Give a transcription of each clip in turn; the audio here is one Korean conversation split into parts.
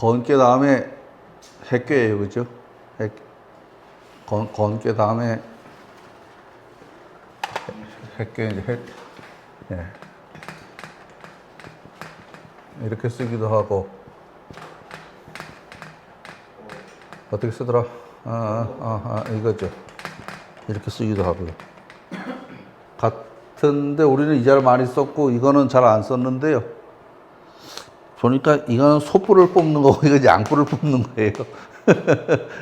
건깨 다음에 핵괴예요, 그죠? 건깨 다음에 핵괴, 이제 핵, 예. 이렇게 쓰기도 하고, 어떻게 쓰더라? 이거죠. 이렇게 쓰기도 하고요. 같은데 우리는 이 자를 많이 썼고, 이거는 잘 안 썼는데요. 보니까 이거는 소뿔을 뽑는 거고, 이거 양뿔을 뽑는 거예요.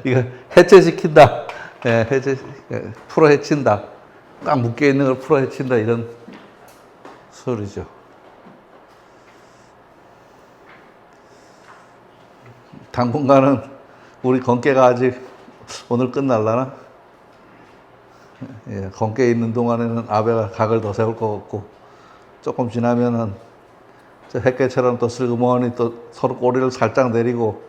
이거 해체시킨다. 예, 풀어 헤친다. 딱 묶여 있는 걸 풀어 헤친다. 이런 소리죠. 당분간은 우리 건깨가 아직 오늘 끝날라나? 예, 건깨에 있는 동안에는 아베가 각을 더 세울 것 같고, 조금 지나면은 저 핵괴처럼 또 슬그머니 또 서로 꼬리를 살짝 내리고,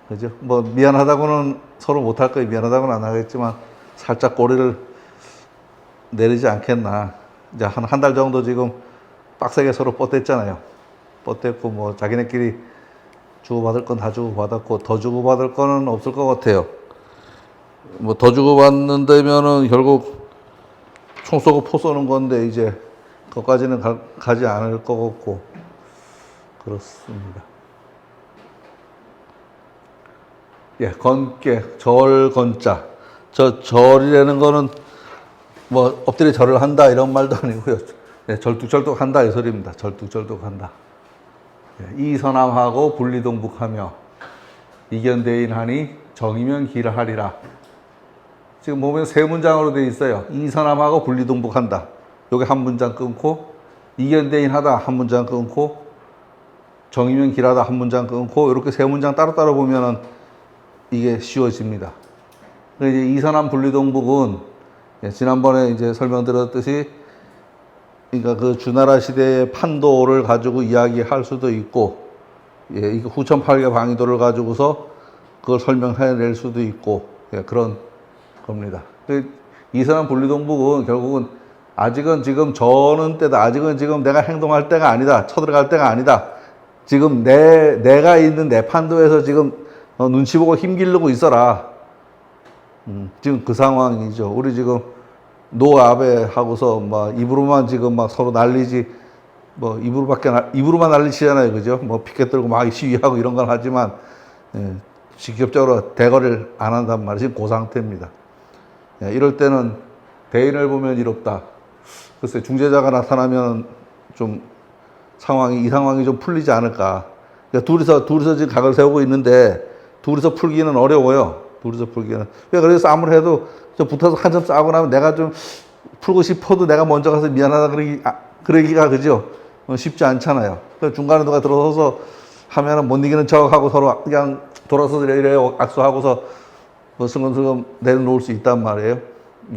그죠? 뭐 미안하다고는 서로 못할 거예요. 미안하다고는 안 하겠지만 살짝 꼬리를 내리지 않겠나. 이제 한 달 정도 지금 빡세게 서로 뻗댔잖아요. 뻗댔고 뭐 자기네끼리 주고받을 건 다 주고받았고 더 주고받을 거는 없을 것 같아요. 뭐 더 주고받는다면은 결국 총 쏘고 포 쏘는 건데 이제 그것까지는 가지 않을 것 같고 그렇습니다. 예, 건깨, 절건자. 저 절이라는 거는 뭐 엎드려 절을 한다 이런 말도 아니고요. 예, 절뚝절뚝 한다 이 소리입니다. 절뚝절뚝 한다. 예, 이서남하고 분리동북하며 이견대인하니 정이면 기라하리라. 지금 보면 세 문장으로 되어 있어요. 이서남하고 분리동북한다. 요게 한 문장 끊고 이견대인하다 한 문장 끊고 정이면 기라다 한 문장 끊고 이렇게 세 문장 따로따로 보면은 이게 쉬워집니다. 이제 이서남 분리동북은 지난번에 이제 설명드렸듯이 그러니까 그 주나라 시대의 판도를 가지고 이야기할 수도 있고, 예, 이 후천팔계 방위도를 가지고서 그걸 설명해낼 수도 있고, 예, 그런 겁니다. 이서남 분리동북은 결국은 아직은 지금 저는 때다. 아직은 지금 내가 행동할 때가 아니다. 쳐들어갈 때가 아니다. 지금 내가 있는 내 판도에서 지금 눈치 보고 힘기르고 있어라. 지금 그 상황이죠. 우리 지금 노아베 하고서 막 입으로만 지금 막 서로 난리지, 뭐 입으로만 난리치잖아요. 그죠? 뭐 피켓 들고 막 시위하고 이런 걸 하지만, 예, 직접적으로 대거를 안 한단 말이에요. 지금 그 상태입니다. 예, 이럴 때는 대인을 보면 이롭다. 글쎄, 중재자가 나타나면 좀 이 상황이 좀 풀리지 않을까. 그러니까 둘이서 지금 각을 세우고 있는데, 둘이서 풀기는 어려워요. 둘이서 풀기는. 그래서 싸움을 해도 붙어서 한참 싸우고 나면 내가 좀 풀고 싶어도 내가 먼저 가서 미안하다 그러기가, 그죠? 쉽지 않잖아요. 그래서 중간에 누가 들어서서 하면은 못 이기는 척하고 서로 그냥 돌아서서 이래 악수하고서 뭐 슬금슬금 내려놓을 수 있단 말이에요.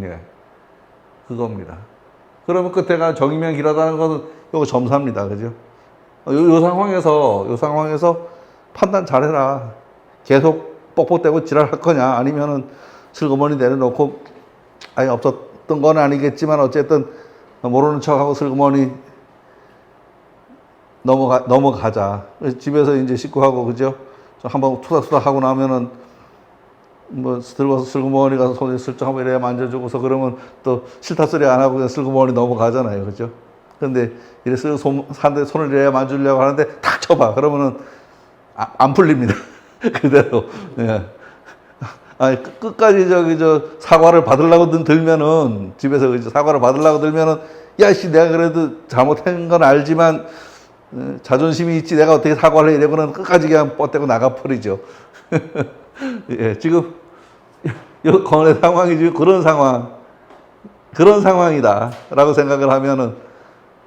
예. 그겁니다. 그러면 끝에가 정이면 길하다는 것은 이거 점사입니다. 그죠? 요 상황에서 판단 잘해라. 계속 뻑뻑대고 지랄할 거냐, 아니면은 슬그머니 내려놓고, 아니, 없었던 건 아니겠지만, 어쨌든, 모르는 척하고 슬그머니 넘어가자. 집에서 이제 식구하고, 그죠? 한번 투닥투닥 하고 나면은, 뭐, 들고서 슬그머니 가서 손에 슬쩍 한번 이래 만져주고서 그러면 또 싫다 소리 안 하고 그냥 슬그머니 넘어가잖아요. 그죠? 근데 이래서 산대 손을 이래 만지려고 하는데 탁 쳐봐. 그러면은 안 풀립니다. 그대로. 예. 아니, 끝까지 사과를 받으려고 들면은, 집에서 사과를 받으려고 들면은, 야, 씨, 내가 그래도 잘못한 건 알지만, 자존심이 있지, 내가 어떻게 사과를 해. 이러고는 끝까지 그냥 뻗대고 나가버리죠. 예, 지금, 요 건의 상황이 지금 그런 상황이다. 라고 생각을 하면은,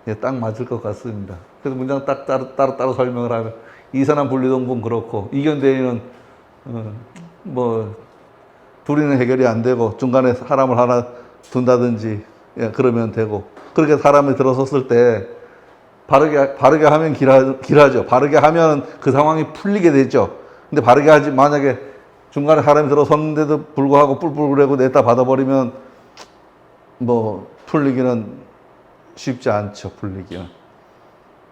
예, 딱 맞을 것 같습니다. 그래서 문장 딱 따로 설명을 하면, 이서남 분리동북은 그렇고, 이견대인은, 뭐, 둘이는 해결이 안 되고, 중간에 사람을 하나 둔다든지, 예, 그러면 되고, 그렇게 사람이 들어섰을 때, 바르게 하면 길하죠. 바르게 하면 그 상황이 풀리게 되죠. 근데 바르게 하지, 만약에 중간에 사람이 들어섰는데도 불구하고 뿔뿔거리고 냈다 받아버리면, 뭐, 풀리기는 쉽지 않죠, 풀리기는.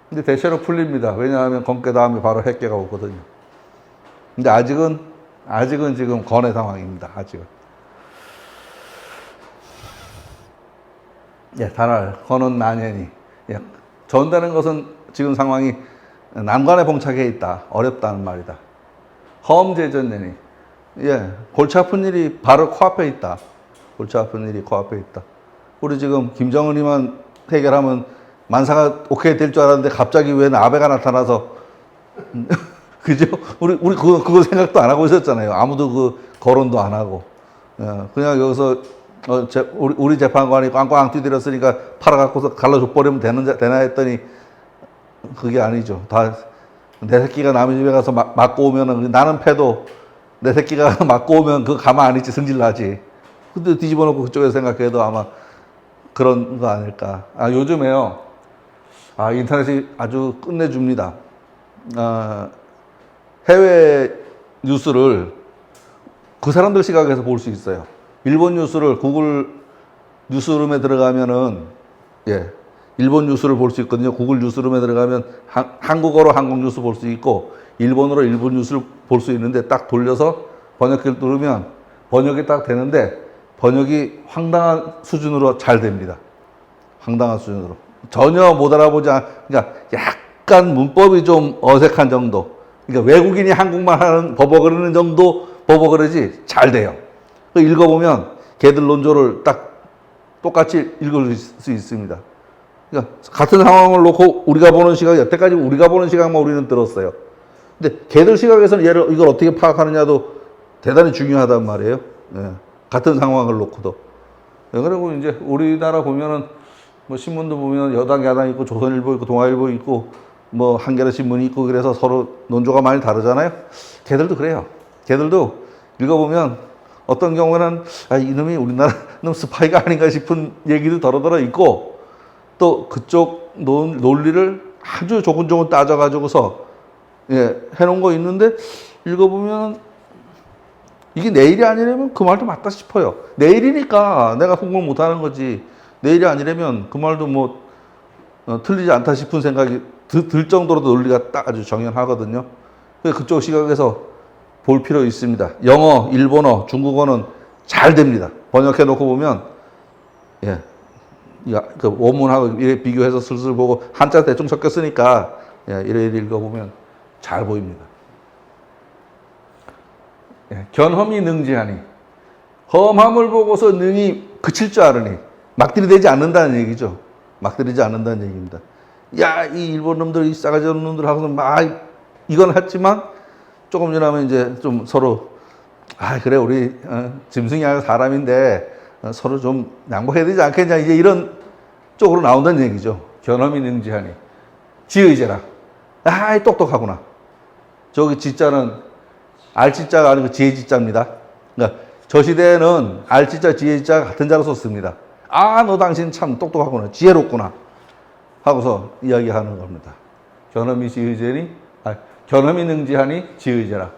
근데 대체로 풀립니다. 왜냐하면 건깨 다음에 바로 핵깨가 오거든요. 근데 아직은 지금 건의 상황입니다. 아직은. 예, 달할 건은 난연히. 예, 전다는 것은 지금 상황이 난관에 봉착해 있다. 어렵다는 말이다. 허엄제전연이. 예, 골치 아픈 일이 바로 코앞에 있다. 골치 아픈 일이 코앞에 있다. 우리 지금 김정은이만 해결하면 만사가 오케이 될 줄 알았는데 갑자기 왜 아베가 나타나서 그죠? 우리 그거 생각도 안 하고 있었잖아요. 아무도 그 거론도 안 하고. 예, 그냥 여기서 우리 재판관이 꽝꽝 뛰들었으니까 팔아갖고서 갈라줘 버리면 되나 했더니 그게 아니죠. 다 내 새끼가 남의 집에 가서 맞고 오면은 나는 패도 내 새끼가 맞고 오면 그거 가만 안 있지, 승질 나지. 근데 뒤집어 놓고 그쪽에서 생각해도 아마 그런 거 아닐까. 아, 요즘에요. 아, 인터넷이 아주 끝내줍니다. 아, 해외 뉴스를 그 사람들 시각에서 볼 수 있어요. 일본 뉴스를 구글 뉴스룸에 들어가면은, 예, 일본 뉴스를 볼 수 있거든요. 구글 뉴스룸에 들어가면 한국어로 한국 뉴스 볼 수 있고, 일본어로 일본 뉴스를 볼 수 있는데 딱 돌려서 번역기를 누르면 번역이 딱 되는데 번역이 황당한 수준으로 잘 됩니다. 황당한 수준으로. 전혀 못 알아보지 그러니까 약간 문법이 좀 어색한 정도. 그러니까 외국인이 한국말 하는 버벅거리는 정도 버벅거리지 잘 돼요. 읽어보면 걔들 논조를 딱 똑같이 읽을 수 있습니다. 그러니까 같은 상황을 놓고 우리가 보는 시각, 여태까지 우리가 보는 시각만 우리는 들었어요. 근데 걔들 시각에서는 이걸 어떻게 파악하느냐도 대단히 중요하단 말이에요. 예. 같은 상황을 놓고도. 예, 그리고 이제 우리나라 보면은 뭐 신문도 보면 여당, 야당 있고 조선일보 있고 동아일보 있고 뭐 한겨레 신문이 있고 그래서 서로 논조가 많이 다르잖아요. 걔들도 그래요. 걔들도 읽어보면 어떤 경우에는 아, 이놈이 우리나라 놈 스파이가 아닌가 싶은 얘기도 더러더러 있고 또 그쪽 논리를 아주 조근조근 따져가지고서 예, 해놓은 거 있는데 읽어보면 이게 내 일이 아니라면 그 말도 맞다 싶어요. 내 일이니까 내가 공부를 못하는 거지. 내 일이 아니라면 그 말도 뭐 틀리지 않다 싶은 생각이 들 정도로 논리가 딱 아주 정연하거든요. 그쪽 시각에서 볼 필요 있습니다. 영어, 일본어, 중국어는 잘 됩니다. 번역해 놓고 보면 예, 그 원문하고 비교해서 슬슬 보고 한자 대충 섞였으니까 예, 이래 읽어보면 잘 보입니다. 예, 견험이 능지하니 험함을 보고서 능이 그칠 줄 알으니 막 들이대지 않는다는 얘기죠. 막 들이지 않는다는 얘기입니다. 야, 이 일본 놈들, 이 싸가지 없는 놈들 하고서 막 이건 했지만 조금 지나면 이제 좀 서로 아 그래 우리 짐승이 아니라 사람인데 서로 좀 양보해야 되지 않겠냐 이제 이런 쪽으로 나온다는 얘기죠. 견험이 능지하니 지의제라. 아 똑똑하구나. 저기 지자는 알지자가 아니고 지혜지자입니다. 그러니까 저 시대에는 알지자 지혜지자 같은 자로 썼습니다. 아 너 당신 참 똑똑하구나 지혜롭구나 하고서 이야기하는 겁니다. 견험이 지의제니 견험이 능지하니 지의제라.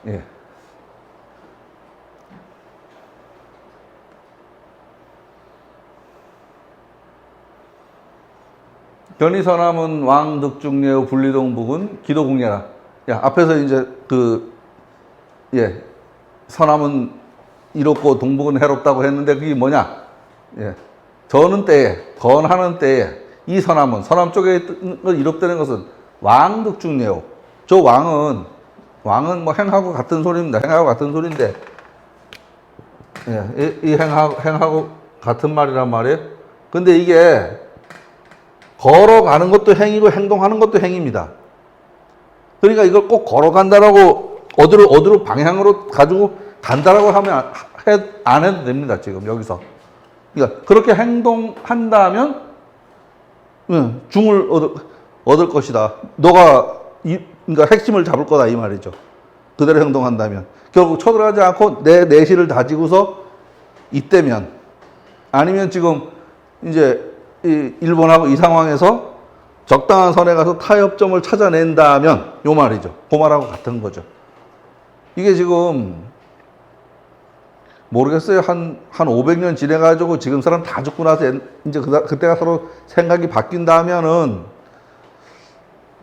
예. 견이서남은 왕득중례의 분리동북은 기도국례라. 야, 앞에서 이제 서남은 이롭고 동북은 해롭다고 했는데 그게 뭐냐? 예. 저는 때에, 건하는 때에 이 서남 쪽에 이롭다는 것은 왕득중례요. 저 왕은 뭐 행하고 같은 소리입니다. 행하고 같은 소리인데, 예, 이 행하고 같은 말이란 말이에요. 근데 이게 걸어가는 것도 행이고 행동하는 것도 행입니다. 그러니까 이걸 꼭 걸어간다라고 어디로 방향으로 가지고 간다라고 하면 안 해도 됩니다. 지금 여기서. 그러니까 그렇게 행동한다면 중을 얻을 것이다. 너가 그러니까 핵심을 잡을 거다 이 말이죠. 그대로 행동한다면 결국 쳐들어가지 않고 내 내실을 다지고서 이때면 아니면 지금 이제 일본하고 이 상황에서 적당한 선에 가서 타협점을 찾아낸다면 요 말이죠. 그 말하고 같은 거죠. 이게 지금 모르겠어요. 한 500년 지내가지고 지금 사람 다 죽고 나서 이제 그때가 서로 생각이 바뀐다면은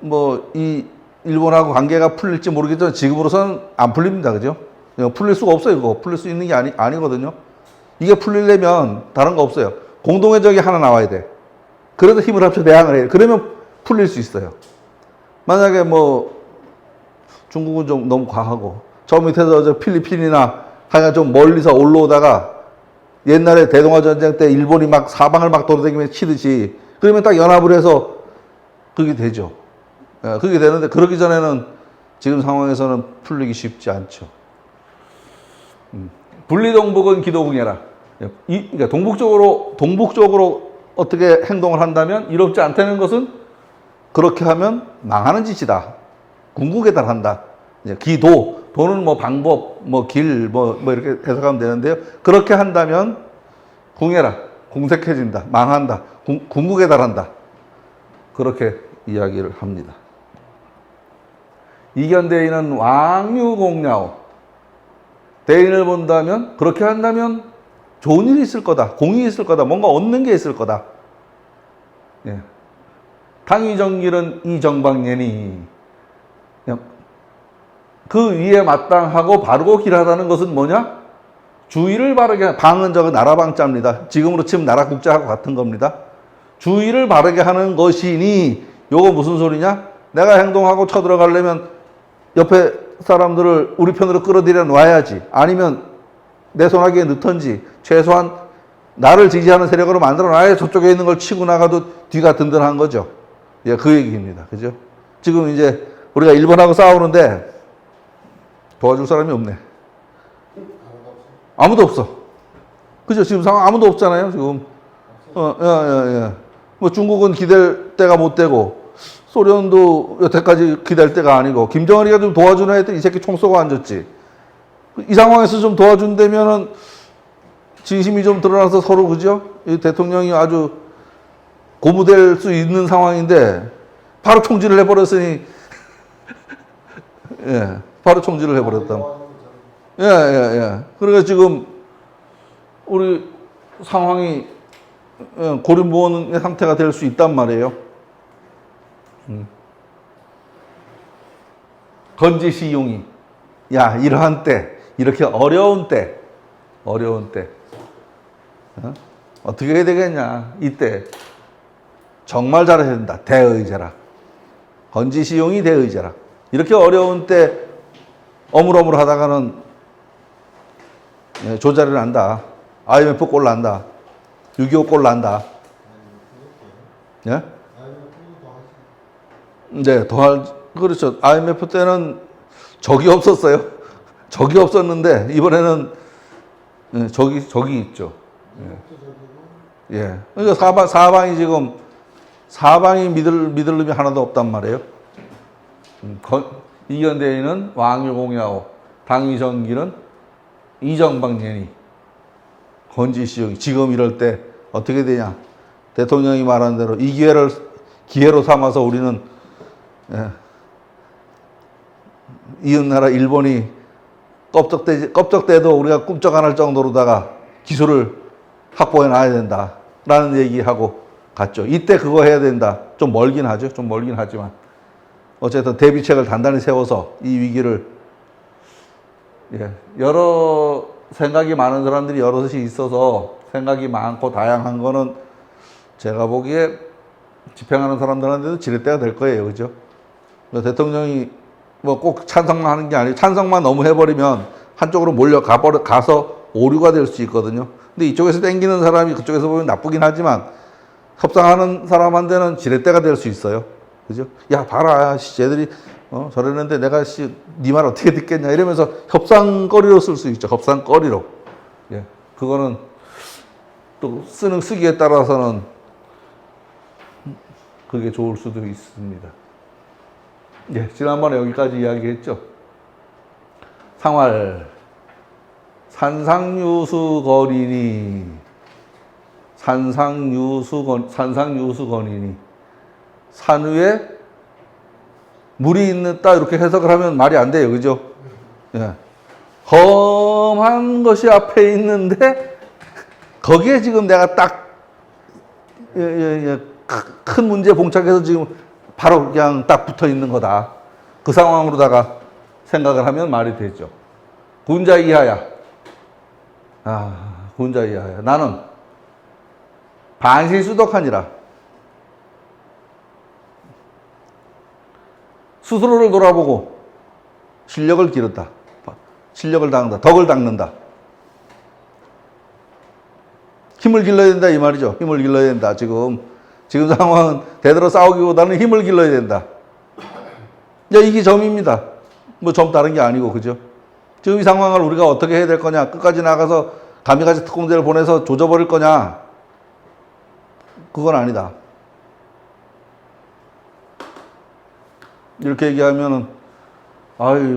뭐 이 일본하고 관계가 풀릴지 모르겠지만 지금으로서는 안 풀립니다. 그죠? 풀릴 수가 없어요. 그거 풀릴 수 있는 게 아니거든요. 이게 풀리려면 다른 거 없어요. 공동의 적이 하나 나와야 돼. 그래도 힘을 합쳐 대항을 해요. 그러면 풀릴 수 있어요. 만약에 뭐 중국은 좀 너무 과하고 저 밑에서 저 필리핀이나 하여간 좀 멀리서 올라오다가 옛날에 대동아 전쟁 때 일본이 막 사방을 막 돌아다니면서 치듯이 그러면 딱 연합을 해서 그게 되죠. 그게 되는데 그러기 전에는 지금 상황에서는 풀리기 쉽지 않죠. 분리동북은 기도궁예라. 그러니까 동북쪽으로 어떻게 행동을 한다면 이롭지 않다는 것은 그렇게 하면 망하는 짓이다. 궁극에 달한다. 도는 뭐 방법, 뭐 길, 뭐 이렇게 해석하면 되는데요. 그렇게 한다면 궁예라. 궁색해진다. 망한다. 궁극에 달한다. 그렇게 이야기를 합니다. 이견대인은 왕유공야오. 대인을 본다면 그렇게 한다면 좋은 일이 있을 거다. 공이 있을 거다. 뭔가 얻는 게 있을 거다. 예. 당위정길은 이정방예니. 그 위에 마땅하고 바르고 길하다는 것은 뭐냐? 주의를 바르게 방은 저거 나라방자입니다. 지금으로 치면 나라국자하고 같은 겁니다. 주의를 바르게 하는 것이니 요거 무슨 소리냐? 내가 행동하고 쳐들어가려면 옆에 사람들을 우리 편으로 끌어들여 놔야지. 아니면 내 손아귀에 넣던지 최소한 나를 지지하는 세력으로 만들어 놔야 저쪽에 있는 걸 치고 나가도 뒤가 든든한 거죠. 예, 그 얘기입니다. 그죠? 지금 이제 우리가 일본하고 싸우는데 도와줄 사람이 없네. 아무도 없어. 그죠? 지금 상황 아무도 없잖아요. 지금. 뭐 중국은 기댈 때가 못 되고 소련도 여태까지 기댈 때가 아니고 김정은이가 좀 도와주나 했더니 이 새끼 총 쏘고 앉았지. 이 상황에서 좀 도와준다면은 진심이 좀 드러나서 서로 그죠? 이 대통령이 아주 고무될 수 있는 상황인데 바로 총질을 해버렸으니 예, 바로 총질을 해버렸다. 예. 그러니까 지금 우리 상황이 고립무원의 상태가 될 수 있단 말이에요. 건지시용이 야 이러한 때 이렇게 어려운 때 어떻게 해야 되겠냐. 이때 정말 잘해야 된다. 대의제라. 건지시용이 대의제라. 이렇게 어려운 때 어물어물 하다가는 조자리 난다. IMF 꼴 난다. 6.25 꼴 난다. 예? 네, 그렇죠. IMF 때는 적이 없었어요. 적이 없었는데, 이번에는 적이 있죠. 예. 그러니까 사방이 지금, 사방이 믿을 놈이 하나도 없단 말이에요. 이견대인은 왕유공야오, 당위정길은 이정방예니, 건지시용이. 지금 이럴 때 어떻게 되냐. 대통령이 말한 대로 이 기회로 삼아서 우리는 이웃나라 일본이 껍적대도 우리가 꿈쩍 안 할 정도로다가 기술을 확보해 놔야 된다. 라는 얘기하고 갔죠. 이때 그거 해야 된다. 좀 멀긴 하죠. 좀 멀긴 하지만. 어쨌든 대비책을 단단히 세워서 이 위기를, 여러 생각이 많은 사람들이 여럿이 있어서 생각이 많고 다양한 거는 제가 보기에 집행하는 사람들한테도 지렛대가 될 거예요. 그죠? 대통령이 뭐 꼭 찬성만 하는 게 아니고 찬성만 너무 해버리면 한쪽으로 가서 오류가 될 수 있거든요. 근데 이쪽에서 땡기는 사람이 그쪽에서 보면 나쁘긴 하지만 협상하는 사람한테는 지렛대가 될 수 있어요. 그죠? 야, 봐라. 쟤들이 저랬는데 내가 네 말 어떻게 듣겠냐 이러면서 협상거리로 쓸 수 있죠. 협상거리로. 예. 그거는 또 쓰기에 따라서는 그게 좋을 수도 있습니다. 예, 지난번에 여기까지 이야기했죠. 상활 산상유수거리니 산상유수거리니 산 위에 물이 있다 이렇게 해석을 하면 말이 안 돼요. 그죠? 예. 험한 것이 앞에 있는데 거기에 지금 내가 딱 큰 문제에 봉착해서 지금 바로 그냥 딱 붙어 있는 거다. 그 상황으로다가 생각을 하면 말이 되죠. 군자 이하야. 군자 이하야. 나는 반신수덕하니라. 스스로를 돌아보고 실력을 기른다. 실력을 닦는다. 덕을 닦는다. 힘을 길러야 된다 이 말이죠. 힘을 길러야 된다. 지금 상황은 대대로 싸우기보다는 힘을 길러야 된다. 이게 점입니다. 뭐 점 다른 게 아니고, 그죠? 지금 이 상황을 우리가 어떻게 해야 될 거냐? 끝까지 나가서 가미가지 특공대를 보내서 조져버릴 거냐? 그건 아니다. 이렇게 얘기하면은,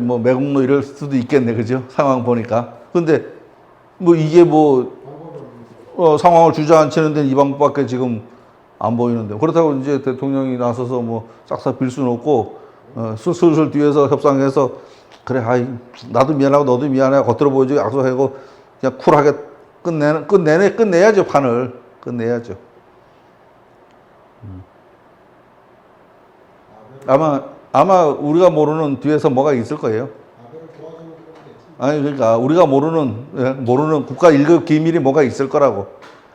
뭐 매국노 이럴 수도 있겠네, 그죠? 상황 보니까. 근데 뭐 이게 상황을 주저앉히는 데는 이 방법밖에 지금 안 보이는데. 그렇다고 이제 대통령이 나서서 뭐 싹싹 빌 수는 없고, 슬슬 뒤에서 협상해서, 그래, 나도 미안하고 너도 미안해. 겉으로 보여주고 약속하고, 그냥 쿨하게 끝내야죠, 판을. 끝내야죠. 아마 우리가 모르는 뒤에서 뭐가 있을 거예요. 그러니까 우리가 모르는 국가 1급 기밀이 뭐가 있을 거라고.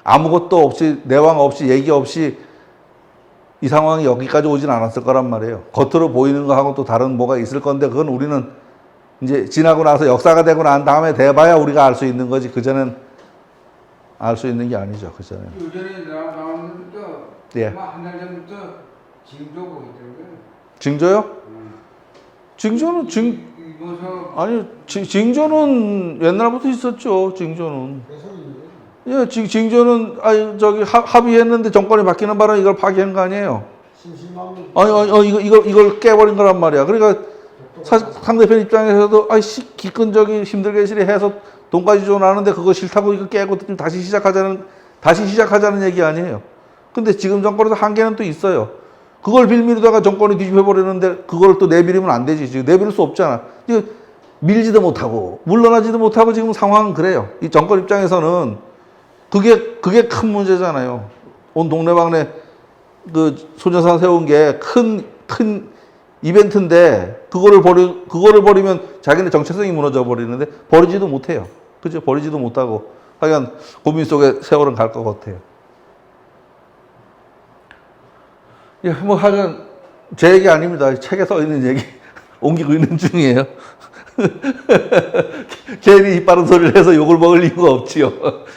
아무것도 없이, 내왕 없이, 얘기 없이 이 상황이 여기까지 오진 않았을 거란 말이에요. 겉으로 보이는 거하고 또 다른 뭐가 있을 건데, 그건 우리는 이제 지나고 나서 역사가 되고 난 다음에 돼봐야 우리가 알 수 있는 거지. 그전엔 알 수 있는 게 아니죠. 그전엔. 요전에 나왔는데 예. 한 달 전부터 징조 보고 있더라고요. 징조요? 징조는 징조는 옛날부터 있었죠. 징조는. 예, 징조는 합의했는데 정권이 바뀌는 바람에 이걸 파기한 거 아니에요. 이걸 깨버린 거란 말이야. 그러니까 상대편 입장에서도 기끈적이 힘들게 해서 돈까지 줘 나는데 그거 싫다고 이거 깨고 다시 시작하자는 얘기 아니에요. 근데 지금 정권에서 한계는 또 있어요. 그걸 빌미로다가 정권이 뒤집어 버리는데 그걸 또 내비리면 안 되지. 지금 내빌 수 없잖아. 이거 밀지도 못하고 물러나지도 못하고 지금 상황은 그래요. 이 정권 입장에서는 그게 큰 문제잖아요. 온 동네방네 그 소녀상 세운 게 큰 이벤트인데 그거를 버리면 자기네 정체성이 무너져 버리는데 버리지도 못해요. 그죠? 버리지도 못하고 하여간 고민 속에 세월은 갈 것 같아요. 예, 뭐 하여간 제 얘기 아닙니다. 책에 써 있는 얘기 옮기고 있는 중이에요. 괜히 입 바른 소리를 해서 욕을 먹을 이유가 없지요.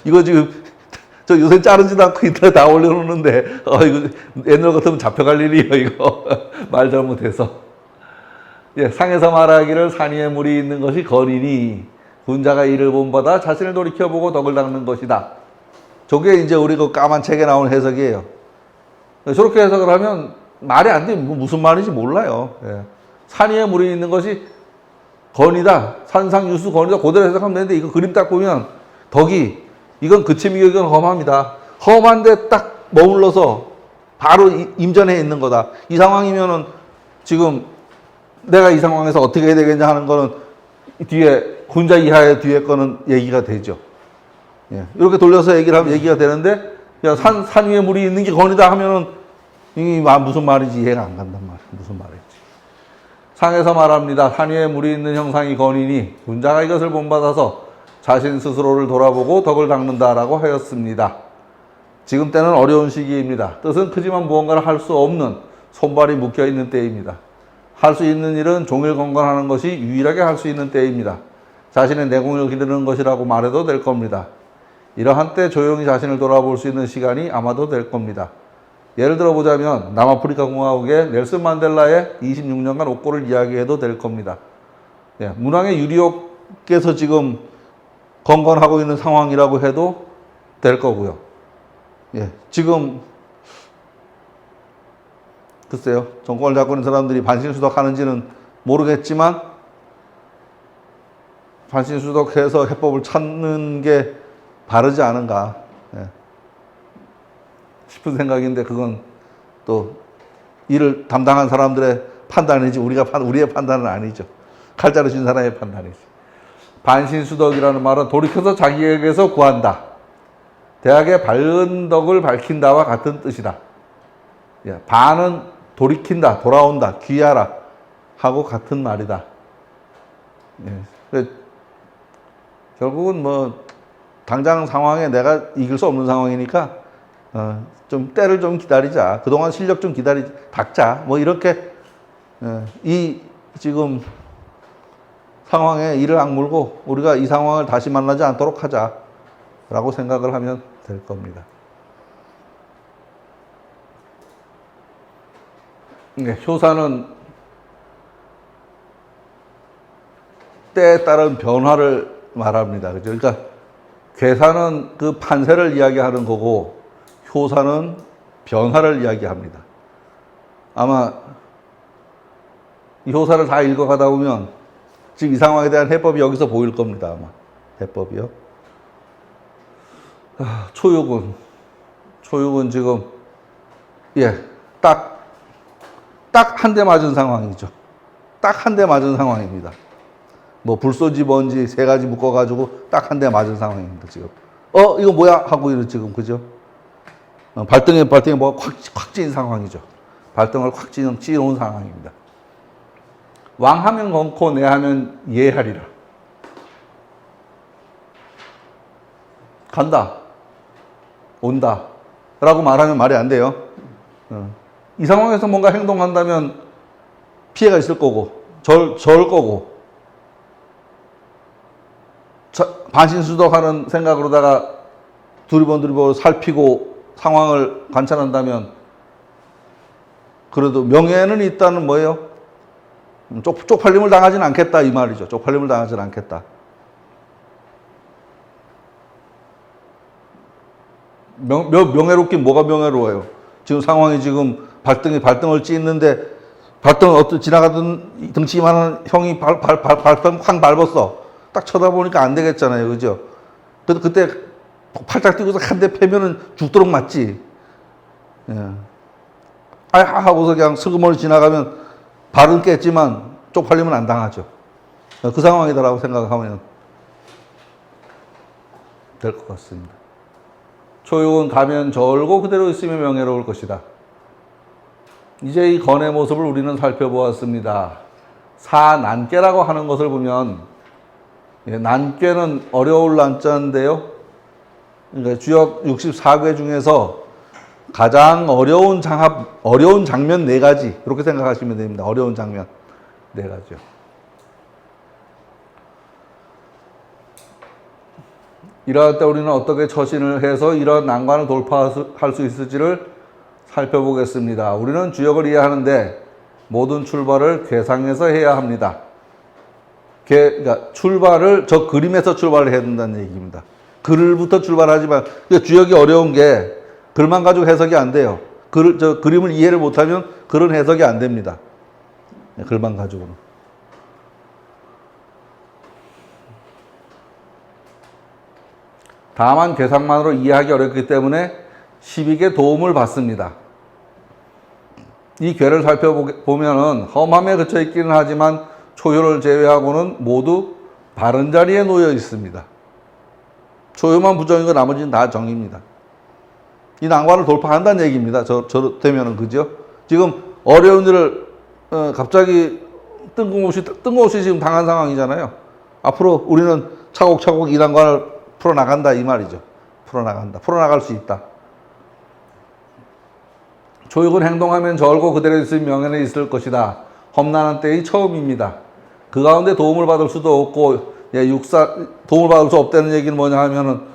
이거 지금 저 요새 자르지도 않고 이따 다 올려놓는데 이거 옛날 같으면 잡혀갈 일이에요. 이거 말 잘못해서. 예, 상에서 말하기를 산 위에 물이 있는 것이 거리니 군자가 이를 본받아 자신을 돌이켜보고 덕을 닦는 것이다. 저게 이제 우리 그 까만 책에 나온 해석이에요. 저렇게 해석을 하면 말이 안 돼. 무슨 말인지 몰라요. 예. 산 위에 물이 있는 것이 건이다. 산상유수 건이다. 그대로 해석하면 되는데 이거 그림 딱 보면 덕이 이건 그침이고 이건 험합니다. 험한데 딱 머물러서 바로 임전해 있는 거다. 이 상황이면은 지금 내가 이 상황에서 어떻게 해야 되겠냐 하는 거는 뒤에 군자 이하의 뒤에 거는 얘기가 되죠. 예. 이렇게 돌려서 얘기를 하면 얘기가 되는데 야, 산 위에 물이 있는 게 건이다 하면은 이 무슨 말인지 이해가 안 간단 말이야. 무슨 말인지. 상에서 말합니다. 산 위에 물이 있는 형상이 건이니 군자가 이것을 본받아서 자신 스스로를 돌아보고 덕을 닦는다라고 하였습니다. 지금 때는 어려운 시기입니다. 뜻은 크지만 무언가를 할 수 없는 손발이 묶여있는 때입니다. 할 수 있는 일은 종일 건강하는 것이 유일하게 할 수 있는 때입니다. 자신의 내공을 기르는 것이라고 말해도 될 겁니다. 이러한 때 조용히 자신을 돌아볼 수 있는 시간이 아마도 될 겁니다. 예를 들어 보자면 남아프리카 공화국의 넬슨 만델라의 26년간 옥고를 이야기해도 될 겁니다. 예, 문왕의 유리옥께서 지금 건건하고 있는 상황이라고 해도 될 거고요. 예, 지금 글쎄요, 정권을 잡고 있는 사람들이 반신수덕하는지는 모르겠지만 반신수덕해서 해법을 찾는 게 바르지 않은가 싶은 생각인데 그건 또 일을 담당한 사람들의 판단이지 우리의 판단은 아니죠. 칼자루 친 사람의 판단이지. 반신수덕이라는 말은 돌이켜서 자기에게서 구한다. 대학의 밝은 덕을 밝힌다와 같은 뜻이다. 반은 돌이킨다, 돌아온다, 귀하라. 하고 같은 말이다. 예. 결국은 뭐 당장 상황에 내가 이길 수 없는 상황이니까 좀 때를 좀 기다리자. 그동안 실력 좀 닦자. 뭐 이렇게 이 지금 상황에 이를 악물고 우리가 이 상황을 다시 만나지 않도록 하자라고 생각을 하면 될 겁니다. 효사는 때에 따른 변화를 말합니다. 그죠? 그러니까 괴사는 그 판세를 이야기하는 거고 효사는 변화를 이야기합니다. 아마 이 효사를 다 읽어가다 보면 지금 이 상황에 대한 해법이 여기서 보일 겁니다. 아마 해법이요. 초육은 지금 딱 한 대 맞은 상황이죠. 딱 한 대 맞은 상황입니다. 뭐 불쏘지 뭔지 세 가지 묶어가지고 딱 한 대 맞은 상황입니다. 지금 이거 뭐야 하고 이런 지금 그죠? 발등에 뭐가 콱 찌인 상황이죠. 발등을 콱 찌놓은 상황입니다. 왕하면 건코 내하면 예하리라. 간다, 온다 라고 말하면 말이 안 돼요. 이 상황에서 뭔가 행동한다면 피해가 있을 거고 저을 거고 반신수덕하는 생각으로다가 두리번 살피고 상황을 관찰한다면 그래도 명예는 있다는 뭐예요? 쪽팔림을 당하지는 않겠다 이 말이죠. 쪽팔림을 당하지는 않겠다. 명예롭긴 뭐가 명예로워요? 지금 상황이 지금 발등을 찢는데 발등을 지나가던 등치만한 형이 발등 확 밟았어. 딱 쳐다보니까 안 되겠잖아요. 그죠? 그때 팔짝 뛰고서 한 대 패면은 죽도록 맞지. 하고서 그냥 슬그머니 지나가면 발은 깼지만 쪽팔리면 안 당하죠. 그 상황이다라고 생각하면 될 것 같습니다. 초육은 가면 저울고 그대로 있으면 명예로울 것이다. 이제 이 건의 모습을 우리는 살펴보았습니다. 사난꾀라고 하는 것을 보면 난꾀는 어려울 난자인데요. 그러니까 주역 64괴 중에서 가장 어려운 장면 4가지 이렇게 생각하시면 됩니다. 어려운 장면 4가지요. 이러할 때 우리는 어떻게 처신을 해서 이런 난관을 돌파할 수 있을지를 살펴보겠습니다. 우리는 주역을 이해하는데 모든 출발을 괴상에서 해야 합니다. 그러니까 출발을 저 그림에서 출발을 해야 된다는 얘기입니다. 글부터 출발하지만 주역이 어려운 게 글만 가지고 해석이 안 돼요. 그림을 이해를 못하면 글은 해석이 안 됩니다. 글만 가지고는. 다만 괴상만으로 이해하기 어렵기 때문에 12개 도움을 받습니다. 이 괴를 살펴보면 험함에 그쳐 있기는 하지만 초효를 제외하고는 모두 바른 자리에 놓여 있습니다. 초효만 부정이고 나머지는 다 정입니다. 이 난관을 돌파한다는 얘기입니다. 저 되면은 그죠? 지금 어려운 일을 갑자기 뜬금없이 지금 당한 상황이잖아요. 앞으로 우리는 차곡차곡 이 난관을 풀어나간다 이 말이죠. 풀어나갈 수 있다. 초육은 행동하면 저울고 그대로 있을 명예는 있을 것이다. 험난한 때의 처음입니다. 그 가운데 도움을 받을 수도 없고 도움을 받을 수 없다는 얘기는 뭐냐 하면은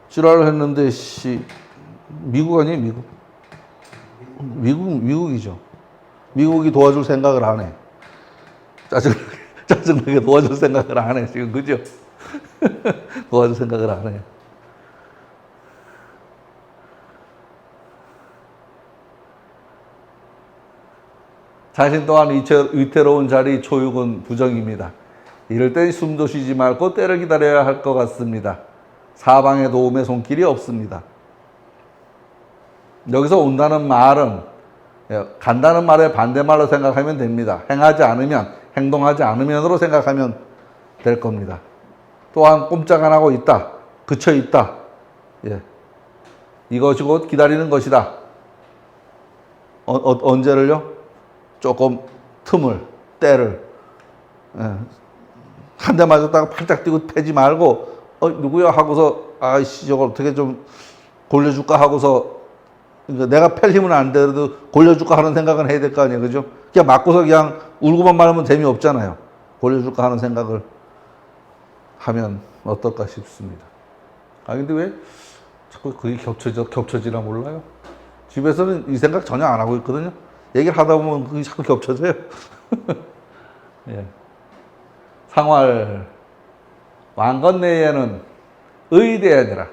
지랄을 했는데 미국 아니에요? 미국이죠. 미국이 도와줄 생각을 안 해. 짜증나게 도와줄 생각을 안 해. 지금 그죠? 도와줄 생각을 안 해. 자신 또한 위태로운 자리 초육은 부정입니다. 이럴 땐 숨도 쉬지 말고 때를 기다려야 할 것 같습니다. 사방의 도움에 손길이 없습니다. 여기서 온다는 말은 간다는 말의 반대말로 생각하면 됩니다. 행동하지 않으면으로 생각하면 될 겁니다. 또한 꼼짝 안 하고 있다. 그쳐 있다. 이것이 곧 기다리는 것이다. 언제를요? 조금 틈을, 때를, 예. 한 대 맞았다가 팔짝 뛰고 패지 말고, 누구야? 하고서, 아이씨, 저걸 어떻게 좀 골려줄까? 하고서, 그러니까 내가 팰 힘은 안 되더라도 골려줄까 하는 생각은 해야 될 거 아니에요. 그죠? 그냥 맞고서 그냥 울고만 말하면 재미없잖아요. 골려줄까 하는 생각을 하면 어떨까 싶습니다. 근데 왜 자꾸 그게 겹쳐지나 몰라요? 집에서는 이 생각 전혀 안 하고 있거든요. 얘기를 하다 보면 그게 자꾸 겹쳐져요. 예. 상활, 왕건내에는 의대하니라.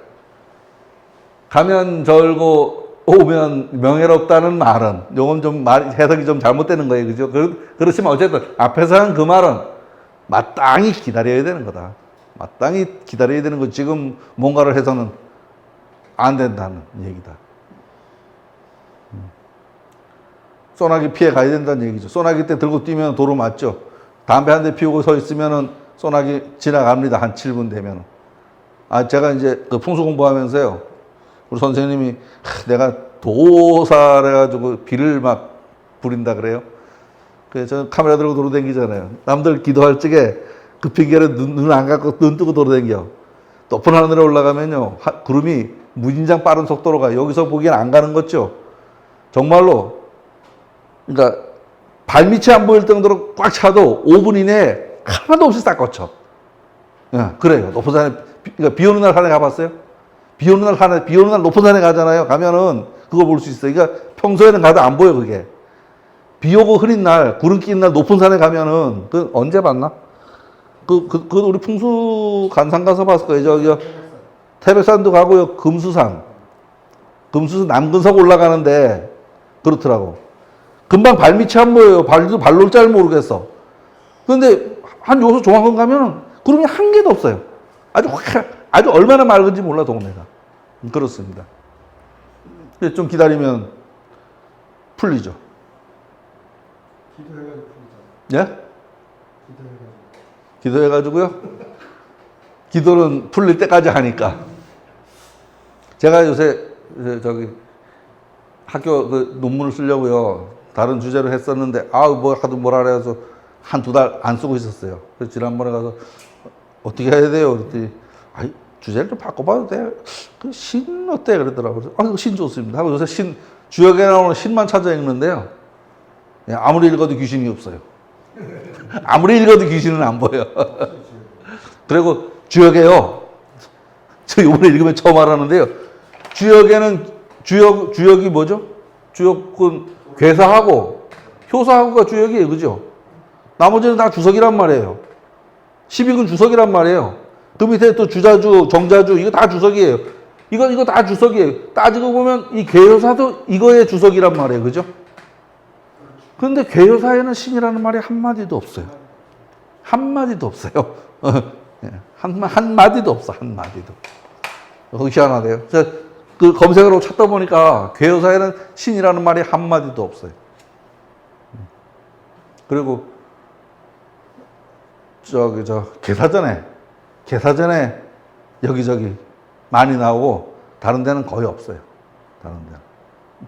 가면 절고 오면 명예롭다는 말은, 요건 좀 해석이 좀 잘못되는 거예요. 그죠? 그렇지만 어쨌든 앞에서 한 그 말은 마땅히 기다려야 되는 거다. 마땅히 기다려야 되는 거. 지금 뭔가를 해서는 안 된다는 얘기다. 소나기 피해 가야 된다는 얘기죠. 소나기 때 들고 뛰면 도로 맞죠. 담배 한 대 피우고 서 있으면은 소나기 지나갑니다. 한 7분 되면. 제가 이제 그 풍수 공부하면서요. 우리 선생님이 내가 도사를 해가지고 비를 막 부린다 그래요. 그래서 저 카메라 들고 돌아다니잖아요. 남들 기도할 적에 그 핑계로 눈 안 감고 눈 뜨고 돌아다녀. 높은 하늘에 올라가면요. 구름이 무진장 빠른 속도로 가요. 여기서 보기엔 안 가는 거죠. 정말로. 그러니까 발밑이 안 보일 정도로 꽉 차도 5분 이내에 하나도 없이 싹 거쳐. 그래요. 높은 산에, 그러니까 비 오는 날 산에 가봤어요? 비 오는 날 높은 산에 가잖아요. 가면은 그거 볼 수 있어요. 그러니까 평소에는 가도 안 보여, 그게. 비 오고 흐린 날, 구름 끼는 날 높은 산에 가면은, 그 언제 봤나? 그거 우리 풍수 간산 가서 봤을 거예요. 저기, 태백산도 가고요. 금수산 남근석 올라가는데, 그렇더라고. 금방 발밑이 안 보여요. 발로 올 줄 모르겠어. 그런데 한 요소 종합원 가면은 구름이 한 개도 없어요. 아주 얼마나 맑은지 몰라, 동네가. 그렇습니다. 좀 기다리면 풀리죠. 기도해가지고 풀리잖아. 예? 기도해가지고요? 기도는 풀릴 때까지 하니까. 제가 요새 저기 학교 그 논문을 쓰려고요. 다른 주제로 했었는데, 하도 뭐라 그래서 한 두 달 안 쓰고 있었어요. 그래서 지난번에 가서 어떻게 해야 돼요? 그랬더니, 주제를 좀 바꿔봐도 돼. 그 신 어때? 그러더라고요. 그래서 신 좋습니다. 하고 요새 주역에 나오는 신만 찾아 읽는데요. 아무리 읽어도 귀신이 없어요. 아무리 읽어도 귀신은 안 보여. 그리고 주역에요. 저 이번에 읽으면 처음 알았는데요. 주역에는 주역이 뭐죠? 주역은 괴사하고 효사하고가 주역이에요. 그죠? 나머지는 다 주석이란 말이에요. 12군 주석이란 말이에요. 그 밑에 또 주자주, 정자주, 이거 다 주석이에요. 이거 다 주석이에요. 따지고 보면 이 괴효사도 이거의 주석이란 말이에요. 그죠? 그런데 괴효사에는 신이라는 말이 한마디도 없어요. 한마디도 없어요. 한마디도 없어. 한마디도. 그거 희한하대요. 그 검색으로 찾다 보니까 괴효사에는 신이라는 말이 한마디도 없어요. 그리고 개사전에 여기저기 많이 나오고 다른 데는 거의 없어요. 다른 데는.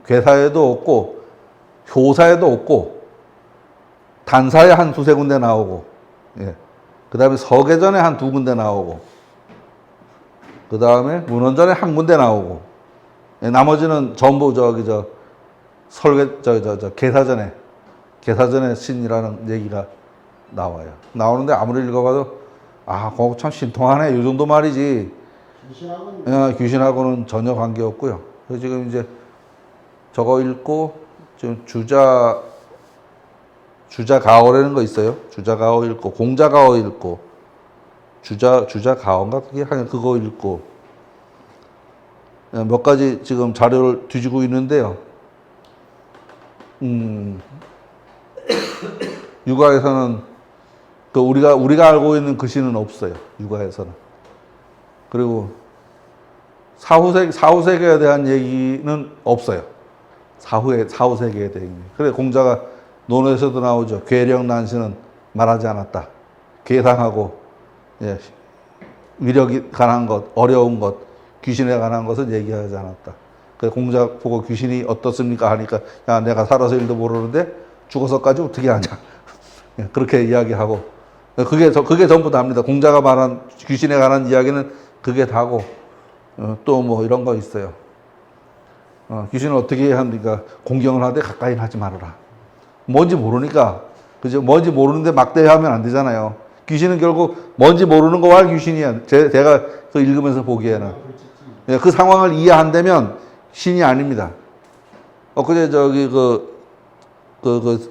괴사에도 없고 효사에도 없고 단사에 한 두세 군데 나오고, 그 다음에 서계전에 한 두 군데 나오고, 그 다음에 문헌전에 한 군데 나오고, 나머지는 전부 개사전에 신이라는 얘기가 나와요. 나오는데 아무리 읽어봐도 그거 참 신통하네. 이 정도 말이지. 귀신하고는 전혀 관계 없고요. 그래서 지금 이제 저거 읽고 지금 주자가어라는 거 있어요. 주자가어 읽고 공자가어 읽고 주자가어인가 그게 그거 읽고 몇 가지 지금 자료를 뒤지고 있는데요. 육아에서는 우리가 알고 있는 그 신은 없어요. 육아에서는. 그리고 사후세계에 대한 얘기는 없어요. 사후세계에 대한 얘기. 그래 공자가 논어에서도 나오죠. 괴령난신은 말하지 않았다. 괴상하고 위력이 관한 것, 어려운 것, 귀신에 관한 것은 얘기하지 않았다. 그 공작 보고 귀신이 어떻습니까 하니까 야 내가 살아서 일도 모르는데 죽어서까지 어떻게 하냐. 예, 그렇게 이야기하고 그게 전부 다입니다. 공자가 말한 귀신에 관한 이야기는 그게 다고 또 뭐 이런 거 있어요. 귀신을 어떻게 해야 합니까? 공경을 하되 가까이는 하지 말아라. 뭔지 모르니까 그죠? 뭔지 모르는데 막대하면 안 되잖아요. 귀신은 결국 뭔지 모르는 거와 귀신이야. 제가 그 읽으면서 보기에는 예, 그 상황을 이해 안 되면 신이 아닙니다. 엊그제 저기 그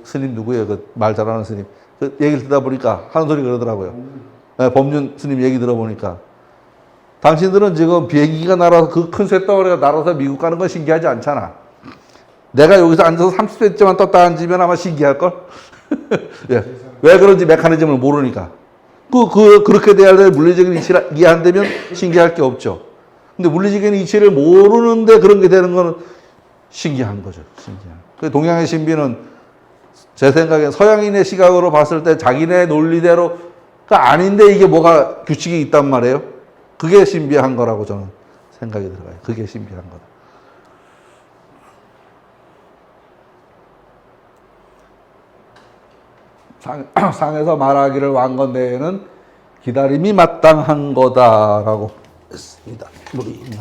스님 누구예요? 그 말 잘하는 스님. 그 얘기를 듣다 보니까 하는 소리 그러더라고요. 예, 법륜 스님 얘기 들어보니까 당신들은 지금 비행기가 날아서 그 큰 쇳덩어리가 날아서 미국 가는 건 신기하지 않잖아. 내가 여기서 앉아서 30cm만 떴다 앉으면 아마 신기할걸? 예. 왜 그런지 메커니즘을 모르니까. 그렇게 돼야 될 물리적인 이치를 이해 안 되면 신기할 게 없죠. 근데 물리적인 이치를 모르는데 그런 게 되는 거는 신기한 거죠. 신기한. 그 동양의 신비는 제 생각에 서양인의 시각으로 봤을 때 자기네 논리대로가 아닌데 이게 뭐가 규칙이 있단 말이에요. 그게 신비한 거라고 저는 생각이 들어요. 그게 신비한 거다. 상에서 말하기를 왕건대에는 기다림이 마땅한 거다라고 했습니다. 물이 있나?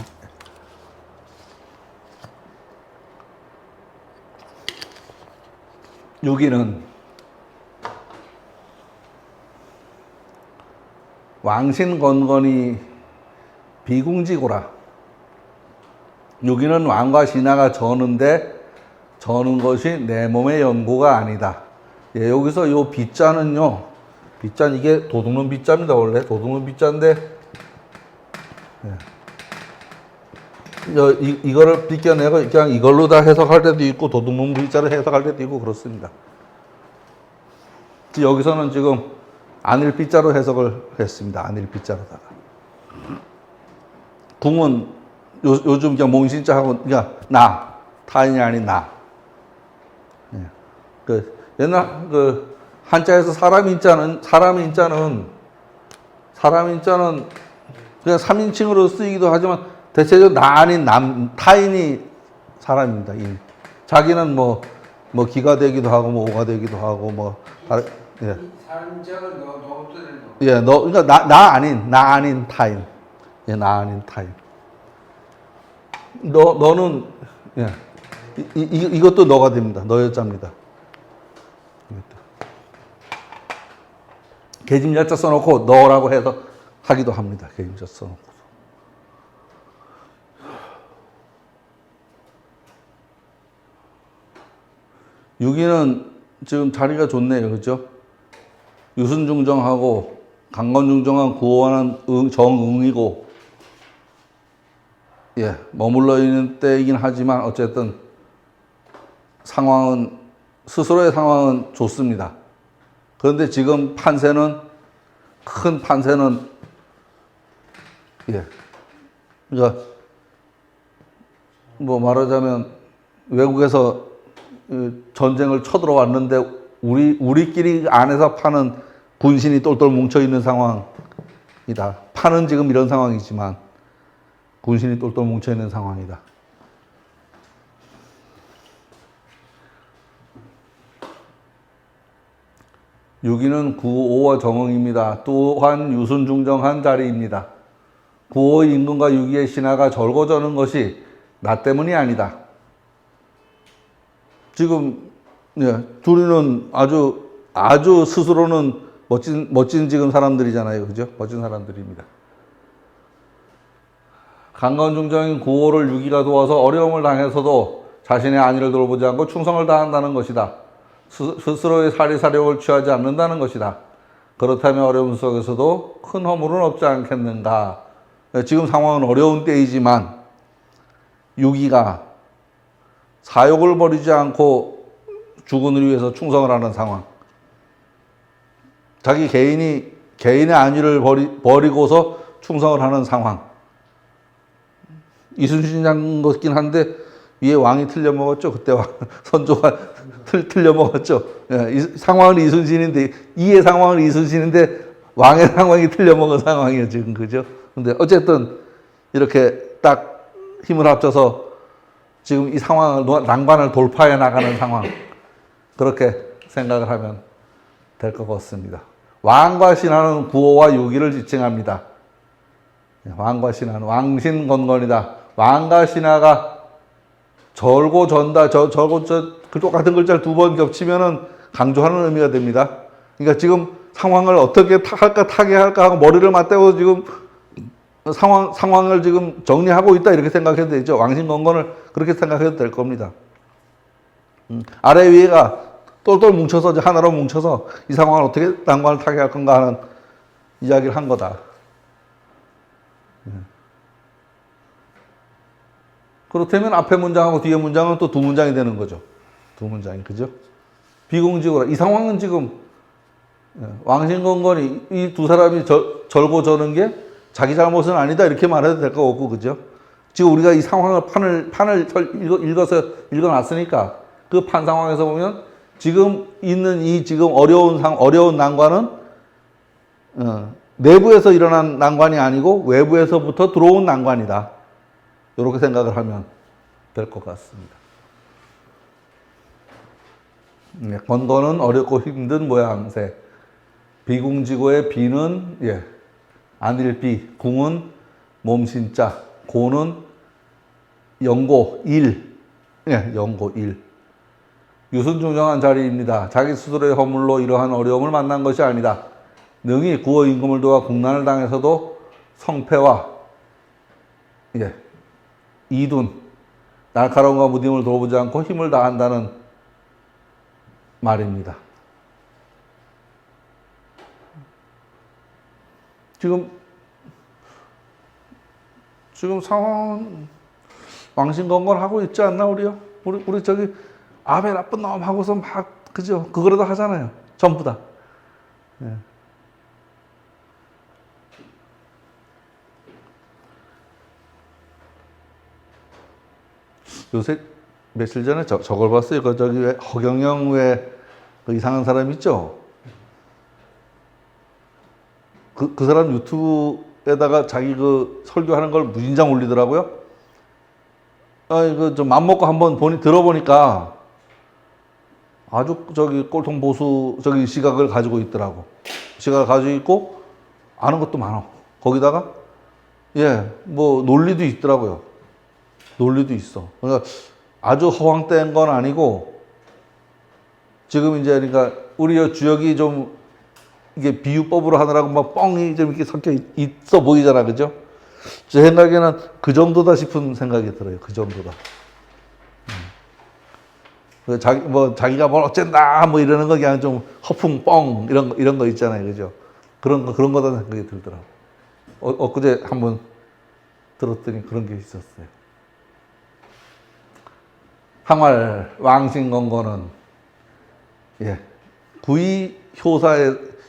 여기는 왕신건건이 비궁지고라. 여기는 왕과 신하가 저는데 저는 것이 내 몸의 연고가 아니다. 예, 여기서 요 빗자는요. 빗자 이게 도둑놈 빗자입니다. 원래 도둑놈 빗자인데 이거를 비껴내고 그냥 이걸로 다 해석할 때도 있고 도둑놈 빗자를 해석할 때도 있고 그렇습니다. 여기서는 지금 안일 빗자로 해석을 했습니다. 안일 빗자로다가 궁은 요즘 그냥 몽신자하고 그러니까 나 타인이 아닌 나. 예. 그 옛날 그 한자에서 사람 인자는 그냥 3인칭으로 쓰이기도 하지만 대체적으로 나 아닌 타인이 사람입니다. 자기는 뭐 기가 되기도 하고 뭐 오가 되기도 하고 뭐 예. 사람적은 너 예, 그러니까 나 아닌 타인. 예, 나 아닌 타인. 너는 예. 이것도 너가 됩니다. 너 여자입니다. 계집야자 써놓고 너라고 해서 하기도 합니다. 계집자 써놓고. 여기는 지금 자리가 좋네요. 그죠? 유순중정하고 강건중정한 구호와는 정응이고 예, 머물러 있는 때이긴 하지만 어쨌든 스스로의 상황은 좋습니다. 그런데 지금 큰 판세는 예, 그러니까 뭐 말하자면 외국에서 전쟁을 쳐들어왔는데 우리끼리 안에서 파는 군신이 똘똘 뭉쳐 있는 상황이다. 파는 지금 이런 상황이지만 군신이 똘똘 뭉쳐 있는 상황이다. 여기는 구오와 정응입니다. 또한 유순중정한 자리입니다. 구오의 임금과 유기의 신하가 절거저는 것이 나 때문이 아니다. 지금 예, 둘이는 아주 스스로는 멋진 지금 사람들이잖아요. 그죠? 멋진 사람들입니다. 강건중정인 구호를 유기가 도와서 어려움을 당해서도 자신의 안위를 돌보지 않고 충성을 다한다는 것이다. 스스로의 사리사욕을 취하지 않는다는 것이다. 그렇다면 어려움 속에서도 큰 허물은 없지 않겠는가. 지금 상황은 어려운 때이지만 유기가 사욕을 버리지 않고 주군을 위해서 충성을 하는 상황. 자기 개인의 안위를 버리고서 충성을 하는 상황. 이순신인 것긴 한데 위에 왕이 틀려먹었죠. 그때 선조가 틀려먹었죠. 예, 이 상황은 이순신인데 이의 상황은 이순신인데 왕의 상황이 틀려먹은 상황이에요. 지금 그죠? 근데 어쨌든 이렇게 딱 힘을 합쳐서 지금 이 상황을, 난관을 돌파해 나가는 상황. 그렇게 생각을 하면 될 것 같습니다. 왕과 신하는 구호와 유기를 지칭합니다. 왕과 신하는 왕신건건이다. 왕과 신하가 절고 전다, 그 똑같은 글자를 두 번 겹치면은 강조하는 의미가 됩니다. 그러니까 지금 상황을 어떻게 할까, 타개할까 하고 머리를 맞대고 지금 상황을 지금 정리하고 있다. 이렇게 생각해도 되죠. 왕신건건을 그렇게 생각해도 될 겁니다. 아래 위에가 똘똘 뭉쳐서, 이제 하나로 뭉쳐서 이 상황을 어떻게 난관을 타개할 건가 하는 이야기를 한 거다. 그렇다면 앞에 문장하고 뒤에 문장은 또 두 문장이 되는 거죠. 두 문장이, 그죠? 비공직으로. 이 상황은 지금 왕신건건이 이 두 사람이 절고 저는 게 자기 잘못은 아니다. 이렇게 말해도 될 거 없고, 그죠? 지금 우리가 이 상황을 판을 읽어놨으니까 그 판 상황에서 보면 지금 있는 이 지금 어려운 난관은 내부에서 일어난 난관이 아니고 외부에서부터 들어온 난관이다. 이렇게 생각을 하면 될 것 같습니다. 건건은 어렵고 힘든 모양새. 비궁지고의 비는 안일비, 궁은 몸신자, 고는 영고 일, 영고 일. 유순중정한 자리입니다. 자기 스스로의 허물로 이러한 어려움을 만난 것이 아니다. 능히 구어 임금을 도와 국난을 당해서도 성패와 이둔, 날카로움과 무딤을 돌보지 않고 힘을 다한다는 말입니다. 지금 상황은 왕신건건 하고 있지 않나, 우리요? 우리 저기 아베 나쁜 놈 하고서 막, 그죠? 그거라도 하잖아요. 전부 다. 요새 며칠 전에 저걸 봤어요. 저기 왜 허경영 그 이상한 사람 있죠? 그 사람 유튜브에다가 자기 그 설교하는 걸 무진장 올리더라고요. 좀 맘먹고 한번 들어보니까 아주 저기 꼴통 보수 저기 시각을 가지고 있더라고. 시각을 가지고 있고 아는 것도 많아. 거기다가 뭐 논리도 있더라고요. 논리도 있어. 그러니까 아주 허황된 건 아니고 지금 이제 그러니까 우리 주역이 좀 이게 비유법으로 하느라고 막 뻥이 좀 이렇게 섞여 있어 보이잖아, 그죠? 제 생각에는 그 정도다 싶은 생각이 들어요. 그 정도다. 자기가 뭘 어쩐다 뭐 이러는 거 그냥 좀 허풍 뻥 이런 거 있잖아요, 그죠? 그런 거다 생각이 들더라고. 엊그제 한번 들었더니 그런 게 있었어요. 항활 왕신건건은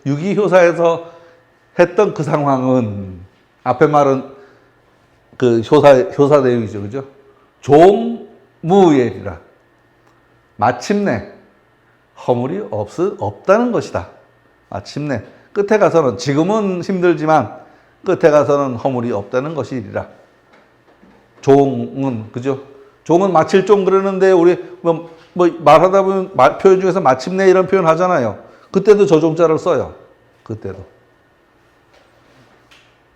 유기효사에서 했던 그 상황은 앞에 말은 그 효사 내용이죠, 그죠? 종무예리라. 마침내 허물이 없다는 것이다. 마침내 끝에 가서는 지금은 힘들지만 끝에 가서는 허물이 없다는 것이리라. 종은 그죠? 종은 마칠 종 그러는데 우리 뭐 말하다 보면 표현 중에서 마침내 이런 표현 하잖아요. 그때도 저 종자를 써요. 그때도.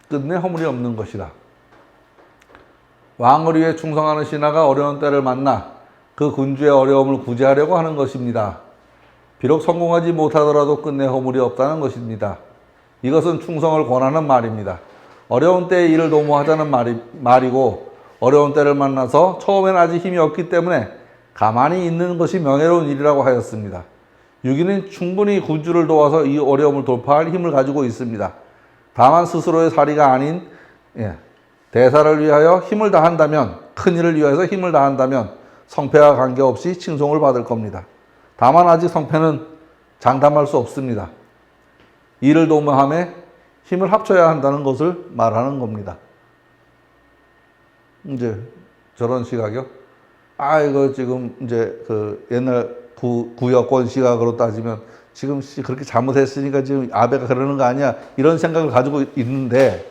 끝내 허물이 없는 것이다. 왕을 위해 충성하는 신하가 어려운 때를 만나 그 군주의 어려움을 구제하려고 하는 것입니다. 비록 성공하지 못하더라도 끝내 허물이 없다는 것입니다. 이것은 충성을 권하는 말입니다. 어려운 때에 이를 도모하자는 말이고 어려운 때를 만나서 처음엔 아직 힘이 없기 때문에 가만히 있는 것이 명예로운 일이라고 하였습니다. 유기는 충분히 군주를 도와서 이 어려움을 돌파할 힘을 가지고 있습니다. 다만 스스로의 사리가 아닌 대사를 위하여 힘을 다한다면, 큰 일을 위해서 힘을 다한다면 성패와 관계없이 칭송을 받을 겁니다. 다만 아직 성패는 장담할 수 없습니다. 이를 도모함에 힘을 합쳐야 한다는 것을 말하는 겁니다. 이제 저런 시각이요. 이거 지금 이제 그 옛날 구여권 시각으로 따지면 지금 그렇게 잘못했으니까 지금 아베가 그러는 거 아니야. 이런 생각을 가지고 있는데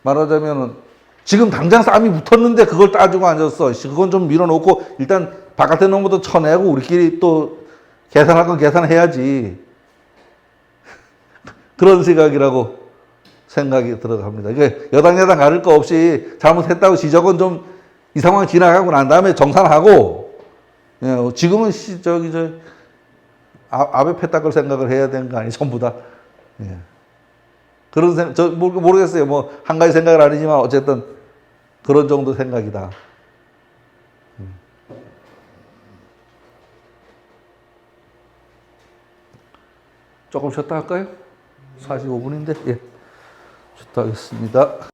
말하자면은 지금 당장 싸움이 붙었는데 그걸 따지고 앉았어. 그건 좀 밀어놓고 일단 바깥에 놓은 것도 쳐내고 우리끼리 또 계산할 건 계산해야지. 그런 생각이라고 생각이 들어갑니다. 이게 여당 가릴 거 없이 잘못했다고 지적은 좀 이 상황 지나가고 난 다음에 정산하고, 예, 지금은 아베 패딱을 생각을 해야 되는 거 아니, 전부 다. 예. 그런 모르겠어요. 뭐, 한 가지 생각은 아니지만, 어쨌든, 그런 정도 생각이다. 조금 쉬었다 할까요? 45분인데, 예. 쉬었다 하겠습니다.